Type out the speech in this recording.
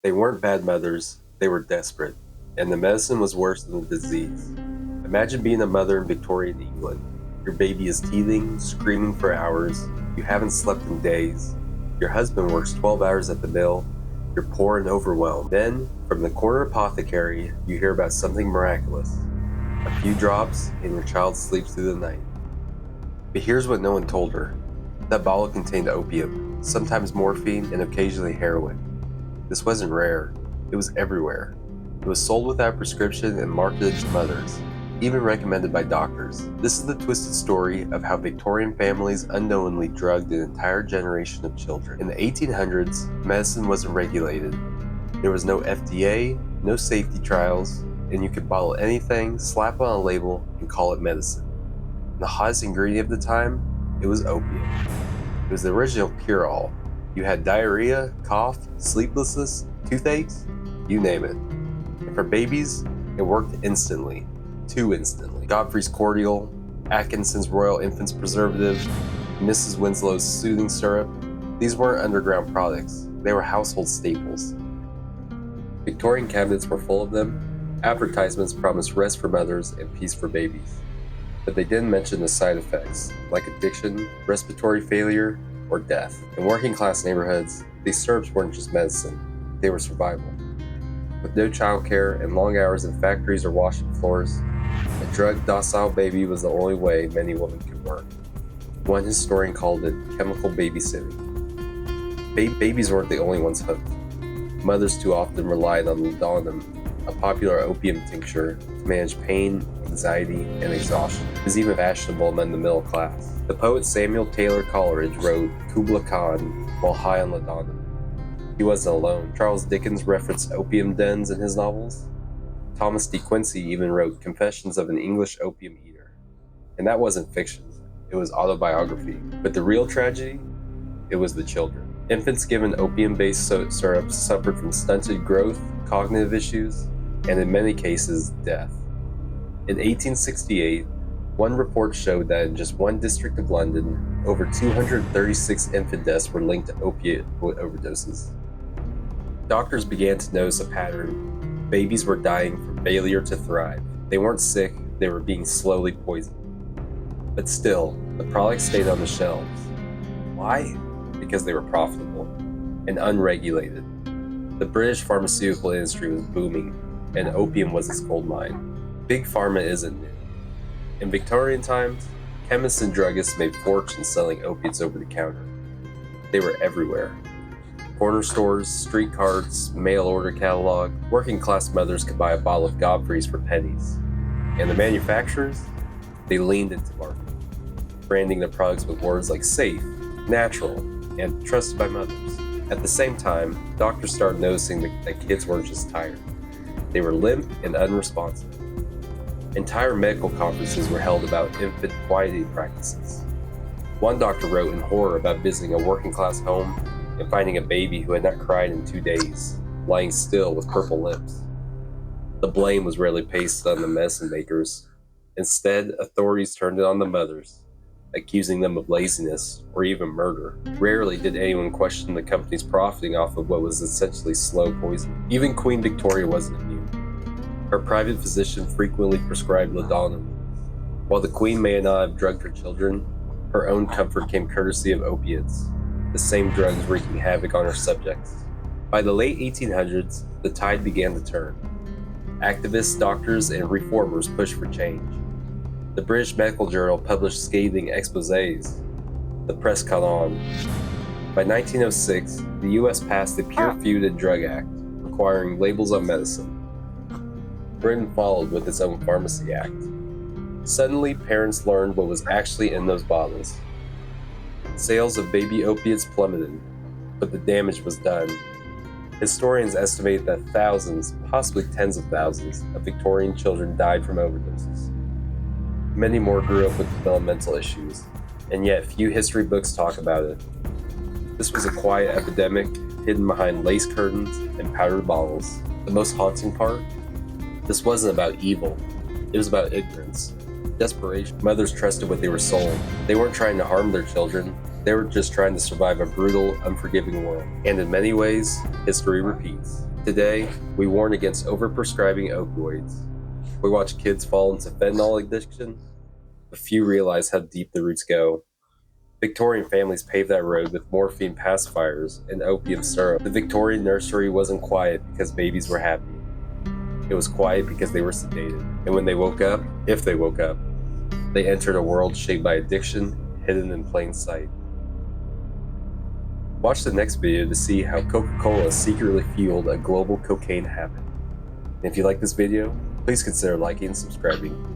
They weren't bad mothers, they were desperate, and the medicine was worse than the disease. Imagine being a mother in Victorian England. Your baby is teething, screaming for hours, you haven't slept in days, your husband works 12 hours at the mill, you're poor and overwhelmed. Then, from the corner apothecary, you hear about something miraculous. A few drops, and your child sleeps through the night. But here's what no one told her. That bottle contained opium, sometimes morphine, and occasionally heroin. This wasn't rare, it was everywhere. It was sold without prescription and marketed to mothers, even recommended by doctors. This is the twisted story of how Victorian families unknowingly drugged an entire generation of children. In the 1800s, medicine wasn't regulated. There was no FDA, no safety trials, and you could bottle anything, slap on a label, and call it medicine. And the hottest ingredient of the time, it was opium. It was the original cure-all. You had diarrhea, cough, sleeplessness, toothaches, you name it. And for babies, it worked instantly. Too instantly. Godfrey's cordial, Atkinson's Royal Infants Preservative, Mrs. Winslow's soothing syrup, these weren't underground products. They were household staples. Victorian cabinets were full of them. Advertisements promised rest for mothers and peace for babies. But they didn't mention the side effects, like addiction, respiratory failure, or death. In working class neighborhoods, these syrups weren't just medicine, they were survival. With no childcare and long hours in factories or washing floors, a drugged, docile baby was the only way many women could work. One historian called it chemical babysitting. Babies weren't the only ones hooked. Mothers too often relied on laudanum, a popular opium tincture, to manage pain, anxiety, and exhaustion. It was even fashionable among the middle class. The poet Samuel Taylor Coleridge wrote Kubla Khan while high on laudanum. He wasn't alone. Charles Dickens referenced opium dens in his novels. Thomas De Quincey even wrote Confessions of an English Opium Eater. And that wasn't fiction, it was autobiography. But the real tragedy? It was the children. Infants given opium-based syrups suffered from stunted growth, cognitive issues, and in many cases, death. In 1868, one report showed that in just one district of London, over 236 infant deaths were linked to opiate overdoses. Doctors began to notice a pattern. Babies were dying from failure to thrive. They weren't sick, they were being slowly poisoned. But still, the products stayed on the shelves. Why? Because they were profitable and unregulated. The British pharmaceutical industry was booming, and opium was its gold mine. Big Pharma isn't new. In Victorian times, chemists and druggists made fortunes selling opiates over the counter. They were everywhere. Corner stores, street carts, mail order catalog, working class mothers could buy a bottle of Godfrey's for pennies. And the manufacturers? They leaned into marketing, branding their products with words like safe, natural, and trusted by mothers. At the same time, doctors started noticing that kids weren't just tired. They were limp and unresponsive. Entire medical conferences were held about infant quieting practices. One doctor wrote in horror about visiting a working class home and finding a baby who had not cried in 2 days, lying still with purple lips. The blame was rarely pasted on the medicine makers. Instead, authorities turned it on the mothers, accusing them of laziness or even murder. Rarely did anyone question the companies profiting off of what was essentially slow poison. Even Queen Victoria wasn't immune. Her private physician frequently prescribed laudanum. While the Queen may not have drugged her children, her own comfort came courtesy of opiates, the same drugs wreaking havoc on her subjects. By the late 1800s, the tide began to turn. Activists, doctors, and reformers pushed for change. The British Medical Journal published scathing exposés. The press caught on. By 1906, the US passed the Pure Food and Drug Act, requiring labels on medicine. Britain followed with its own Pharmacy Act. Suddenly, parents learned what was actually in those bottles. Sales of baby opiates plummeted, but the damage was done. Historians estimate that thousands, possibly tens of thousands, of Victorian children died from overdoses. Many more grew up with developmental issues, and yet few history books talk about it. This was a quiet epidemic, hidden behind lace curtains and powdered bottles. The most haunting part? This wasn't about evil. It was about ignorance, desperation. Mothers trusted what they were sold. They weren't trying to harm their children. They were just trying to survive a brutal, unforgiving world. And in many ways, history repeats. Today, we warn against overprescribing opioids. We watch kids fall into fentanyl addiction, but few realize how deep the roots go. Victorian families paved that road with morphine pacifiers and opium syrup. The Victorian nursery wasn't quiet because babies were happy. It was quiet because they were sedated. And when they woke up, if they woke up, they entered a world shaped by addiction, hidden in plain sight. Watch the next video to see how Coca-Cola secretly fueled a global cocaine habit. And if you like this video, please consider liking and subscribing.